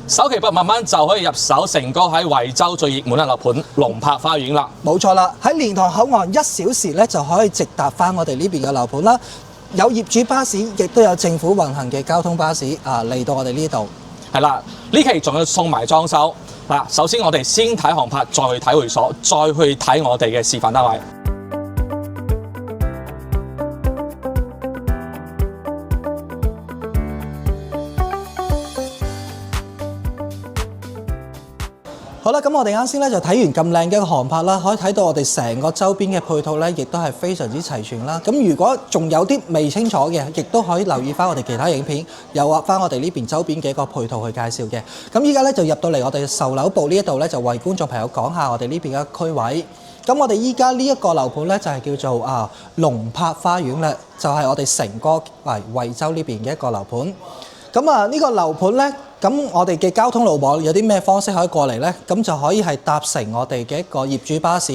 首期8萬蚊就可以入手成個喺惠州最熱門嘅樓盤龍柏花園啦。冇錯啦，喺蓮塘口岸1小時咧就可以直達翻我哋呢邊嘅樓盤啦。有業主巴士，亦都有政府運行嘅交通巴士嚟到我哋呢度。係啦，呢期仲要送埋裝修嗱。首先我哋先睇航拍，再去睇會所，再去睇我哋嘅示範單位。好啦，咁我哋啱先咧就睇完咁靚嘅一個航拍啦，可以睇到我哋成個周邊嘅配套咧，亦都係非常之齊全啦。咁如果仲有啲未清楚嘅，亦都可以留意翻我哋其他影片，又畫翻我哋呢邊周邊嘅一個配套去介紹嘅。咁依家咧就入到嚟我哋售樓部呢一度咧，就為觀眾朋友講下我哋呢邊嘅區位。咁我哋依家呢一個樓盤咧就係叫做龍柏花園啦，就係我哋成個惠州呢邊嘅一個樓盤。咁呢個樓盤咧，咁我哋嘅交通路網有啲咩方式可以過嚟呢？咁就可以係搭乘我哋嘅一個業主巴士，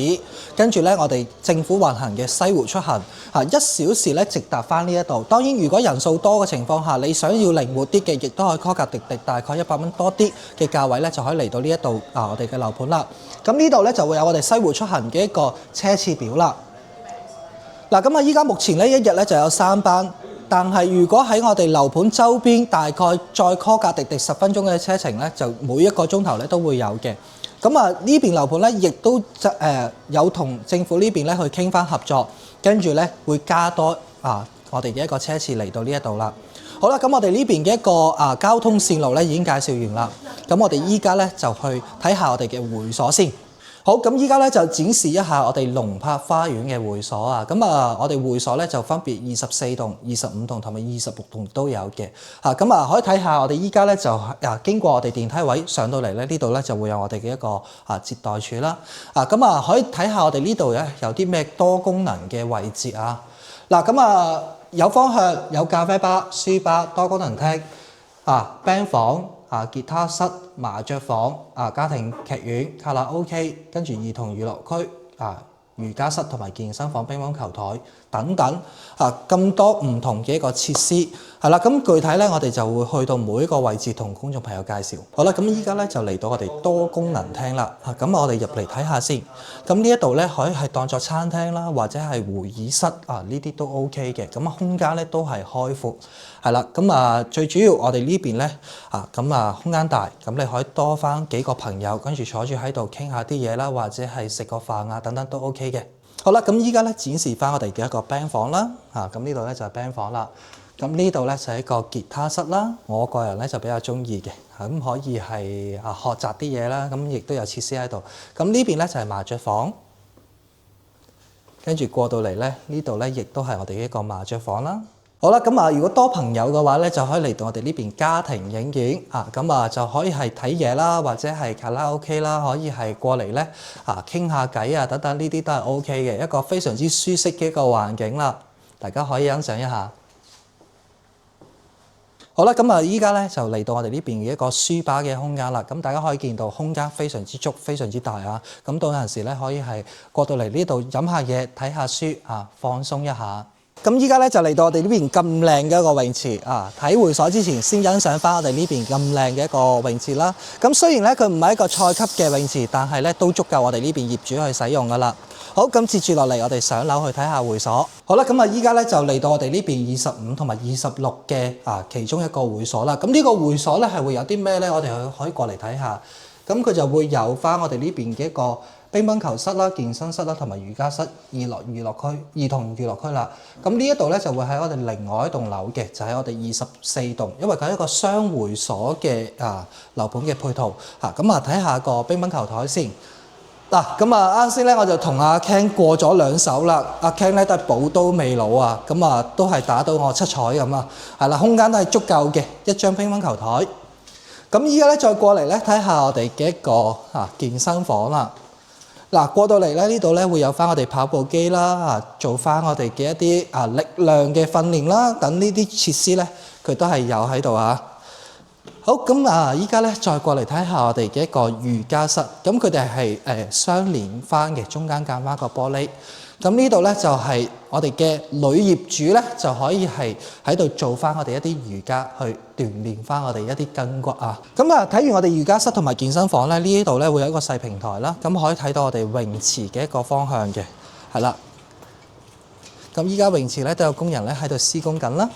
跟住咧我哋政府運行嘅西湖出行1小時咧直達翻呢一度。當然，如果人數多嘅情況下，你想要靈活啲嘅，亦都可以 call 架滴滴，大概100蚊多啲嘅價位咧，就可以嚟到呢一度我哋嘅樓盤啦。咁呢度咧就會有我哋西湖出行嘅一個車次表啦。咁依家目前呢一日咧就有3班。但係如果喺我哋樓盤周邊，大概再 call 架滴滴10分鐘嘅車程咧，就每一個鐘頭咧都會有嘅。咁呢邊樓盤咧，亦都有同政府呢邊咧去傾翻合作，跟住咧會加多我哋嘅一個車次嚟到呢一度啦。好啦，咁我哋呢邊嘅一個交通線路咧已經介紹完啦。咁我哋依家咧就去睇下我哋嘅會所先。好，咁依家咧就展示一下我哋龍柏花園嘅會所啊。咁我哋會所咧就分別24棟、25棟同埋26棟都有嘅。咁可以睇下我哋依家咧就經過我哋電梯位上到嚟咧，呢度咧就會有我哋嘅一個接待處啦。咁可以睇下我哋呢度咧有啲咩多功能嘅位置啊。咁有方向、有咖啡吧、書吧、多功能廳、band 房。吉他室、麻雀房、家庭劇院、卡拉 OK， 跟住兒童娛樂區、瑜伽室同埋健身房、乒乓球台等等咁多唔同嘅一個設施係啦。咁具體咧，我哋就會去到每一個位置同觀眾朋友介紹。好啦，咁依家咧就嚟到我哋多功能廳啦。咁我哋入嚟睇下先。咁呢一度咧可以係當作餐廳啦，或者係會議室呢啲都 OK 嘅。咁空間咧都係開闊係啦。咁最主要我哋呢邊咧空間大，咁你可以多翻幾個朋友跟住坐住喺度傾下啲嘢啦，或者係食個飯等等都 OK 嘅。好啦，咁依家咧展示翻我哋嘅一個 band 房啦。咁呢度咧就係 band 房啦。咁呢度咧就係一個吉他室啦。我個人咧就比較中意嘅，咁可以係學習啲嘢啦。咁亦都有設施喺度。咁呢邊咧就係麻雀房，跟住過到嚟咧呢度咧亦都係我哋嘅一個麻雀房啦。好啦，咁如果多朋友嘅話咧，就可以嚟到我哋呢邊家庭影院咁就可以係睇嘢啦，或者係卡拉 OK 啦，可以係過嚟咧傾下偈等等，呢啲都係 OK 嘅，一個非常之舒適嘅一個環境啦，大家可以欣賞一下。好啦，咁依家咧就嚟到我哋呢邊嘅一個書吧嘅空間啦。咁大家可以見到空間非常之足，非常之大咁到有陣時咧可以係過到嚟呢度飲下嘢、睇下書放鬆一下。咁依家咧就嚟到我哋呢邊咁靚嘅一個泳池睇會所之前，先欣賞翻我哋呢邊咁靚嘅一個泳池啦。咁雖然咧佢唔係一個賽級嘅泳池，但係咧都足夠我哋呢邊業主去使用噶啦。好，咁接住落嚟，我哋上樓去睇下會所。好啦，咁依家咧就嚟到我哋呢邊25同埋26嘅其中一個會所啦。咁呢個會所咧係會有啲咩咧？我哋可以過嚟睇下。咁佢就會有翻我哋呢邊嘅一個乒乓球室啦、健身室啦，同埋瑜伽室、兒童娛樂區啦。咁呢一度咧就會喺我哋另外一棟樓嘅，就喺我哋24棟，因為佢係一個雙會所嘅樓盤嘅配套睇下個乒乓球台先。啱先咧我就同阿 Ken 過咗2手啦。阿 Ken 咧都係寶刀未老都係打到我7彩咁係啦，空間都係足夠嘅，一張乒乓球台。咁依家咧再過嚟咧睇下我哋嘅一個健身房啦。過到嚟咧呢度咧會有翻我哋跑步機啦，做翻我哋嘅一啲力量嘅訓練啦，等呢啲設施咧佢都係有喺度好，咁依家咧再過嚟睇下我哋嘅一個瑜伽室，咁佢哋係相連翻嘅，中間間翻個玻璃。咁呢度咧就係我哋嘅女業主咧，就可以係喺度做翻我哋一啲瑜伽去鍛鍊翻我哋一啲筋骨啊。咁啊，睇完我哋瑜伽室同埋健身房咧，呢度咧會有一個細平台啦，咁可以睇到我哋泳池嘅一個方向嘅，係啦。咁依家泳池咧都有工人咧喺度施工緊啦。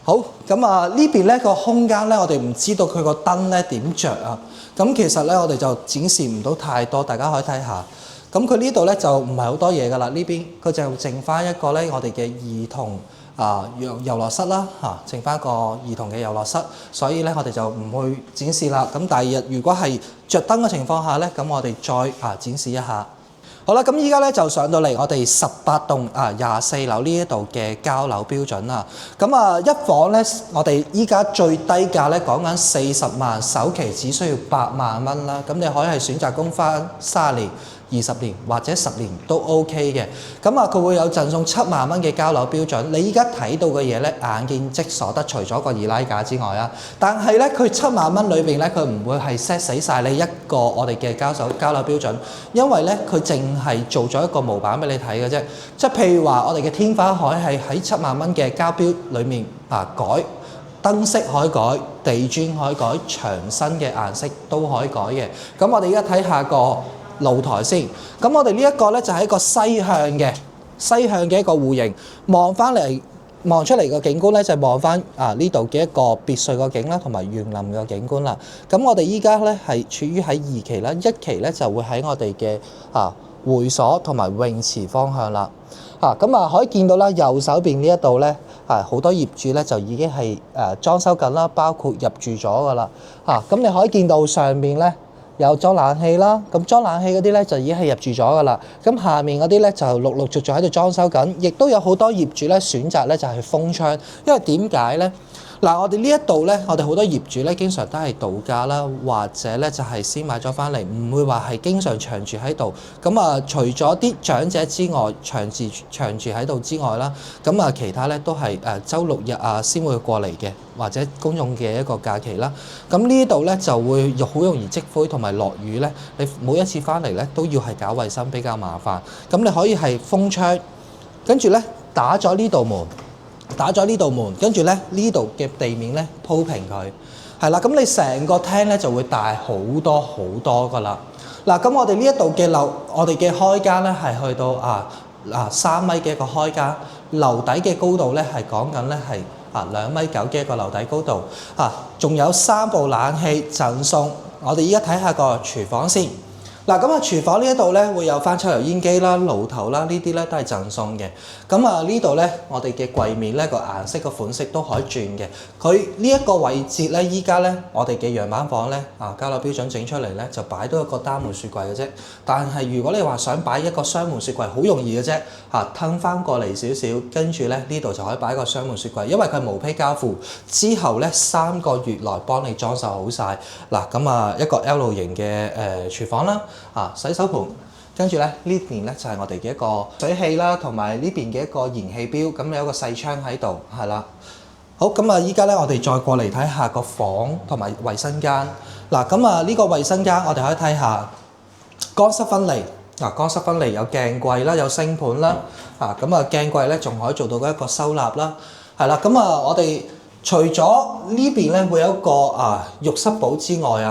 好，咁啊呢邊咧個空間咧，我哋唔知道佢個燈咧點着啊。咁其實咧我哋就展示唔到太多，大家可以睇下。咁佢呢度咧就唔係好多嘢噶啦，呢邊佢就剩翻一個咧我哋嘅兒童遊樂室啦嚇，剩翻個兒童嘅遊樂室，所以咧我哋就唔會展示啦。咁第二日如果係着燈嘅情況下咧，咁我哋再展示一下。好啦，咁依家咧就上到嚟我哋18棟24樓呢一度嘅交樓標準啦。咁一房咧，我哋依家最低價咧講緊40萬，首期只需要8萬蚊啦。咁你可以係選擇供翻30年、20年或者10年都 OK 嘅。咁佢會有贈送7萬蚊嘅交樓標準。你依家睇到嘅嘢咧，眼見即所得，除咗個易拉架之外啊，但係咧佢7萬蚊裏邊咧，佢唔會係 set 死晒你一個我哋嘅交樓標準，因為咧佢淨係做咗一個模板俾你睇嘅啫。即係譬如話，我哋嘅天花海係喺7萬蚊嘅交標裏面改燈飾可以改，地磚可以改，牆身嘅顏色都可以改嘅。咁我哋而家睇下個露台先。咁我哋呢一個咧就係一個西向嘅一個戶型，望出嚟個景觀咧就係望翻呢度嘅一個別墅個景啦，同埋園林嘅景觀啦。咁我哋依家咧係處於喺2期啦，1期咧就會喺我哋嘅會所同埋泳池方向啦。可以見到啦，右手邊呢一度咧好多業主咧就已經係裝修緊啦，包括入住咗噶啦。咁你可以見到上面咧有裝冷氣啦，咁裝冷氣嗰啲咧就已經係入住咗噶啦。咁下面嗰啲咧就陸陸續續喺度裝修緊，亦都有好多業主咧選擇咧就係封窗，因為點解咧？我哋呢一度咧，我哋好多業主咧，經常都係度假啦，或者咧就係先買咗翻嚟，唔會話係經常長住喺度。咁除咗啲長者之外，長住喺度之外啦，咁其他咧都係週6日先會過嚟嘅，或者公眾嘅一個假期啦。咁呢度咧就會好容易積灰同埋落雨咧，你每一次翻嚟咧都要係搞衞生，比較麻煩。咁你可以係封窗，跟住咧打咗呢道門。跟住咧呢度嘅地面咧鋪平佢，係啦，咁你成個廳咧就會大好多噶啦。咁我哋呢一度嘅我哋嘅開間咧係去到3米嘅一個開間，樓底嘅高度咧係講緊咧係2.9米嘅一個樓底高度，仲有3部冷氣贈送。我哋依家睇下個廚房先。廚房呢一度咧會有翻抽油煙機啦、爐頭啦，呢啲咧都係贈送嘅。呢度咧我哋嘅櫃面咧個顏色個款式都可以轉嘅。佢呢一個位置咧，依家咧我哋嘅樣板房咧交樓標準整出嚟咧就擺到一個單門雪櫃嘅啫。但係如果你話想擺一個雙門雪櫃，好容易嘅啫，褪翻過嚟少少，跟住咧呢度就可以擺一個雙門雪櫃，因為佢係無批交付，之後咧3個月內幫你裝修好晒。一個 L 型嘅廚房啦。洗手盆，跟住咧呢邊咧就係我哋嘅一個水器啦，同埋呢邊嘅一個燃氣錶，咁有一個細窗喺度，係啦。好，依家咧我哋再過嚟睇下個房同埋衞生間。呢個衞生間我哋可以睇下乾濕分離。乾濕分離有鏡櫃啦，有星盤啦。鏡櫃咧仲可以做到一個收納啦。係啦，我哋除咗呢邊咧會有一個浴室寶之外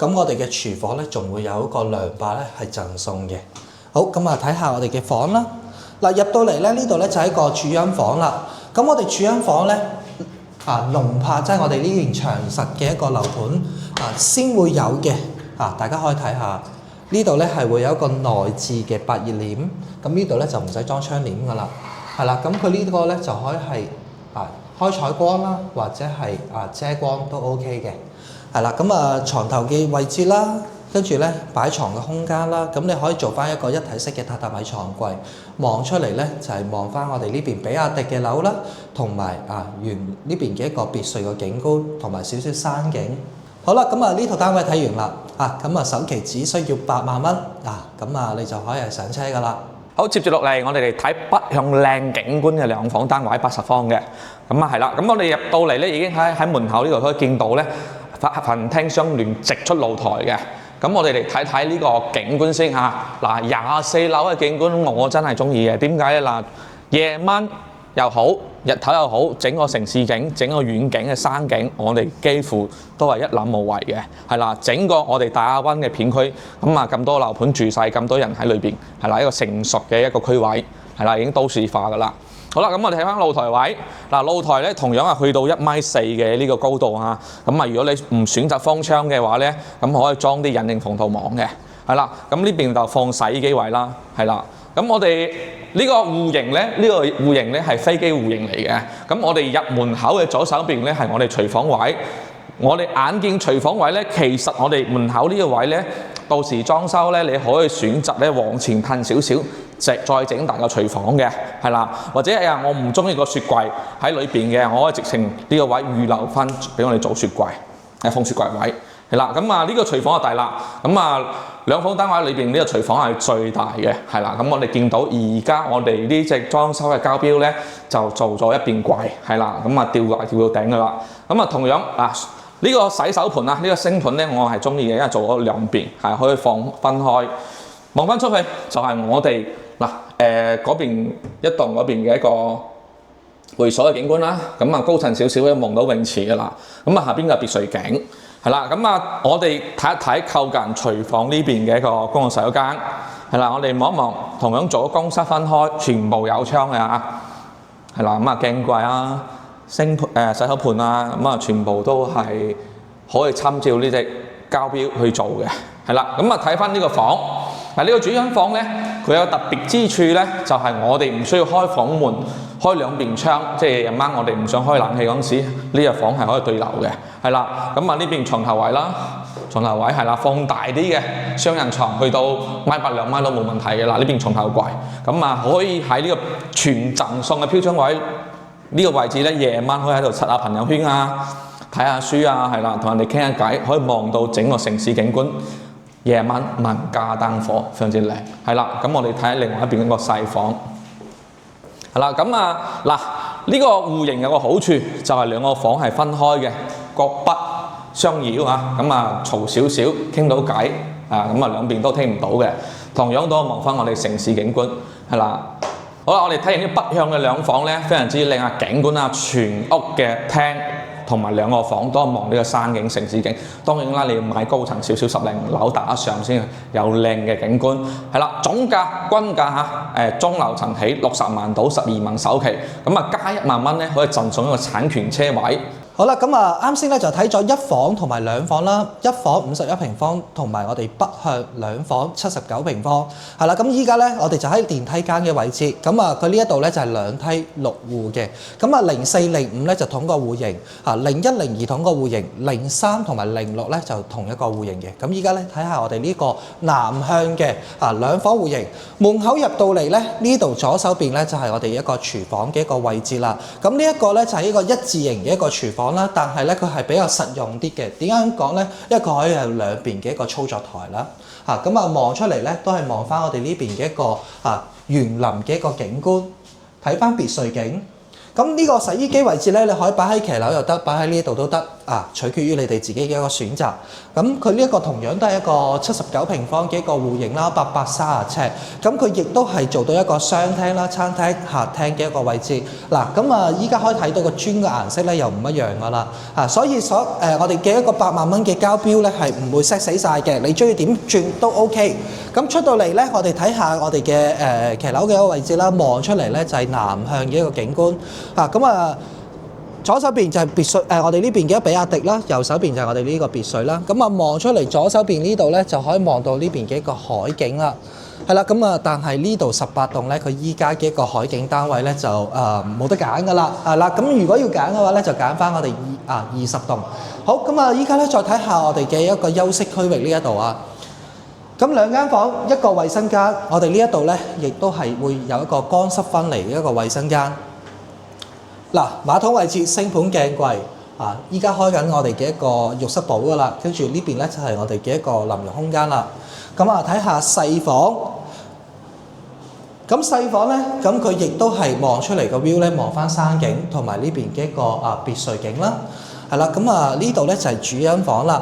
咁我哋嘅廚房咧仲會有一個涼把咧係贈送嘅。好，睇下我哋嘅房啦。入到嚟咧呢度咧就係一個儲音房啦。咁我哋儲音房咧龍柏即係我哋呢邊長實嘅一個樓盤先會有嘅。大家可以睇下呢度咧係會有一個內置嘅百葉簾。咁呢度咧就唔使裝窗簾噶啦。係啦，咁佢呢個咧就可以係開採光啦，或者係遮光都 OK 嘅。係啦，床頭嘅位置啦，跟住咧擺床嘅空間啦，咁你可以做翻一個一體式嘅榻榻米床櫃，望出嚟咧就係望翻我哋呢邊比亞迪嘅樓啦，同埋原呢邊嘅一個別墅嘅景觀，同埋少少山景。好啦，呢套單位睇完啦，首期只需要8萬蚊，你就可以係上車噶啦。好，接住落嚟，我哋嚟睇北向靚景觀嘅2房單位80方嘅。係啦，咁我哋入到嚟咧已經喺門口呢度可以見到咧。飯廳相連直出露台嘅，咁我哋嚟睇睇呢個景觀先嚇。嗱，24樓嘅景觀我真係中意嘅。點解咧？嗱，夜晚又好，日頭又好，整個城市景、整個遠景嘅山景，我哋幾乎都係一覽無遺嘅。係啦，整個我哋大亞灣嘅片區，咁多樓盤住晒，咁多人喺裏邊，係啦，一個成熟嘅一個區位，係啦，已經都市化㗎啦。好啦，咁我哋睇翻露台位。嗱，露台咧同樣係去到1.4米嘅呢個高度嚇。如果你唔選擇封窗嘅話咧，咁可以裝啲隱形防盜網嘅。係啦，咁呢邊就放洗衣機位啦。係啦，咁我哋呢個戶型咧，係飛機戶型嚟嘅。咁我哋入門口嘅左手邊咧係我哋廚房位。我哋眼見廚房位咧，其實我哋門口呢個位咧，到時裝修咧，你可以選擇咧往前褪少少。再整大個廚房嘅，係啦，或者我唔中意個雪櫃喺裏邊嘅，我可以直情呢個位預留翻俾我哋做雪櫃，放雪櫃位，係啦。咁呢個廚房就大啦，兩房單位裏邊呢個廚房係最大嘅，係啦。咁我哋見到而家我哋呢隻裝修嘅交標咧，就做咗一邊櫃，係啦，吊到頂噶啦。同樣呢個洗手盤呢個星盤咧，我係中意嘅，因為做咗兩邊係可以分開，望翻出去就係我哋。嗰邊一棟嗰邊嘅一個會所嘅景觀啦，高層少少咧望到泳池㗎啦，下邊嘅別墅景係啦，我哋睇一睇靠近廚房呢邊嘅一個公共洗手間係啦，我哋望一望，同樣做咗公室分開，全部有窗嘅嚇，係啦，鏡櫃啊、洗手盤啊，全部都係可以參照呢隻交標去做嘅，係啦，睇翻呢個房。呢個主人房咧，佢有特別之處咧，就係我哋唔需要開房門，開兩邊窗，即係夜晚我哋唔想開冷氣嗰陣時，呢個房係可以對流嘅，係啦。呢邊床頭位啦，床頭位係啦，放大啲嘅雙人床，去到1.8米2米都冇問題嘅啦。呢邊床頭櫃，可以喺呢個全贈送嘅飄窗位呢個位置咧，夜晚可以喺度刷下朋友圈啊，睇下書啊，係啦，同人哋傾下偈，可以望到整個城市景觀。夜晚萬家燈火，非常之靚，係啦。我哋睇下另外一邊嗰個細房，係啦。呢個戶型有個好處就係兩個房係分開嘅，各不相擾啊。嘈少少傾到偈啊，兩邊都聽唔到嘅。同樣都望翻我哋城市景觀，係啦。好啦，我哋睇完啲北向嘅兩房咧，非常之靚啊，景觀啊，全屋嘅廳。同埋兩個房都望呢個山景、城市景。當然啦，你要買高層少少10零樓打上先有靚嘅景觀。係啦，總價均價中樓層起60萬到12萬首期，加1萬蚊咧可以贈送一個產權車位。好啦，啱先咧就睇咗一房同埋兩房啦，一房51平方，同埋我哋北向兩房79平方，係啦。依家咧我哋就喺電梯間嘅位置，佢呢一度咧就係兩梯6戶嘅，04、05咧就同個戶型，01、02同個戶型，03同埋06咧就同一個戶型嘅。依家咧睇下我哋呢個南向嘅兩房戶型，門口入到嚟咧呢度左手邊咧就係我哋一個廚房嘅一個位置啦。呢一個咧就係一個一字形嘅一個廚房。但係咧佢係比較實用啲嘅。點解咁講咧？因為佢可以有兩邊嘅一個操作台啦。望出嚟咧都係望翻我哋呢邊嘅一個園林嘅一個景觀，睇翻別墅景。呢個洗衣機位置咧，你可以擺喺騎樓又得，擺喺呢度都得，取決於你哋自己嘅一個選擇。佢呢一個同樣都係一個79平方嘅一個戶型啦，830尺。佢亦都係做到一個雙廳啦、餐廳、客廳嘅一個位置。依家可以睇到個磚嘅顏色咧又唔一樣噶啦。所以我哋嘅一個8萬蚊嘅交標咧係唔會 set 死晒嘅，你中意點轉都 OK。出到嚟咧，我哋睇下我哋嘅騎樓嘅一個位置啦，望出嚟咧就係南向嘅一個景觀。左手邊就係別墅，我哋呢邊嘅比亞迪啦，右手邊就係我哋呢個別墅啦。望出嚟左手邊呢度咧，就可以望到呢邊嘅一個海景啦。係啦，但係呢度18棟咧，佢依家嘅一個海景單位咧就冇得揀噶啦。係啦，如果要揀嘅話咧，就揀翻我哋20棟。好，依家咧再睇下我哋嘅一個休息區域呢一度啊。兩間房一個衛生間，我哋呢一度咧亦都係會有一個乾濕分離嘅一個衛生間。馬桶位置星盤鏡櫃依家開緊我哋嘅一個浴室寶噶啦，跟住呢邊咧就係我哋嘅一個淋浴空間啦。睇下細房，細房咧，佢亦都係望出嚟個 view 咧，望翻山景同埋呢邊嘅一個別墅景啦。係啦，呢度咧就係主人房啦。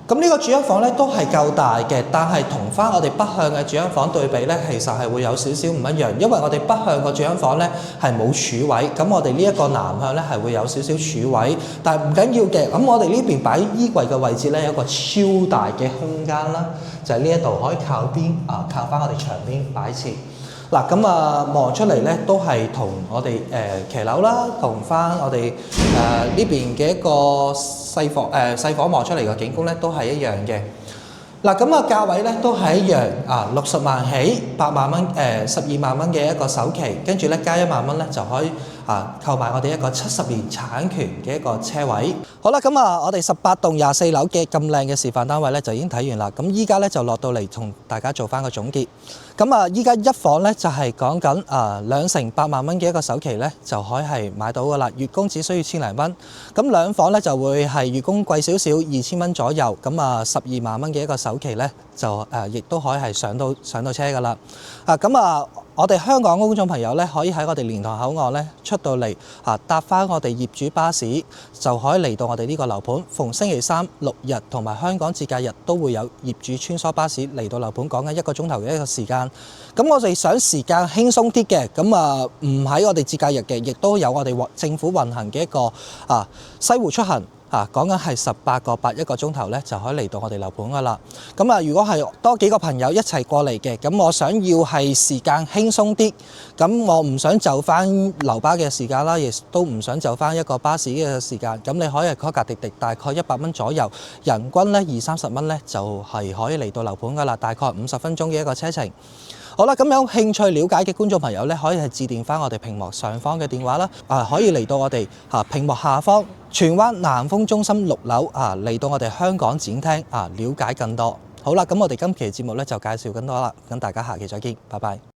咁呢個主人房咧都係夠大嘅，但係同翻我哋北向嘅主人房對比咧，其實係會有少少唔一樣，因為我哋北向個主人房咧係冇柱位，咁我哋呢一個南向咧係會有少少柱位，但係唔緊要嘅。咁我哋呢邊擺衣櫃嘅位置咧有一個超大嘅空間啦，就係呢一度可以靠翻我哋牆邊擺設。嗱，咁望出嚟咧都係同我哋騎樓啦，同翻我哋呢邊嘅一個細房望出嚟嘅景觀咧都係一樣嘅。嗱，咁價位咧都係一樣，60萬起，8萬蚊12萬蚊嘅一個首期，跟住咧加1萬蚊咧就可以購買我哋一個70年產權嘅一個車位。好啦，咁我哋18棟24樓嘅咁靚嘅示範單位咧就已經睇完啦。咁依家咧就落到嚟同大家做翻個總結。咁依家一房咧就係講緊2成8萬蚊嘅一個首期咧就可以係買到噶啦，月供只需要千零蚊。咁兩房咧就會係月供貴少少2000蚊左右，咁12萬蚊嘅一個首期咧就亦都可以係上到車噶啦。我哋香港公眾朋友咧可以喺我哋蓮塘口岸咧出到嚟搭翻我哋業主巴士就可以嚟到我哋呢個樓盤。逢星期3、6日同埋香港節假日都會有業主穿梭巴士嚟到樓盤，講緊1個鐘頭嘅一個時間。咁我哋想時間輕鬆啲嘅，咁唔喺我哋節假日嘅，亦都有我哋政府運行嘅一個西湖出行。講緊係18個8，1個鐘頭咧就可以嚟到我哋樓盤噶啦。咁如果係多幾個朋友一齊過嚟嘅，咁我想要係時間輕鬆啲，咁我唔想就翻留巴嘅時間啦，亦都唔想就翻一個巴士嘅時間。咁你可以係價滴大概100蚊左右，人均咧20-30蚊咧就係可以嚟到樓盤噶啦，大概50分鐘嘅一個車程。好啦，咁有興趣了解嘅觀眾朋友咧，可以係致電翻我哋屏幕上方嘅電話啦，可以嚟到我哋屏幕下方荃灣南豐中心6樓嚟到我哋香港展廳了解更多。好啦，咁我哋今期節目咧就介紹更多啦，咁大家下期再見，拜拜。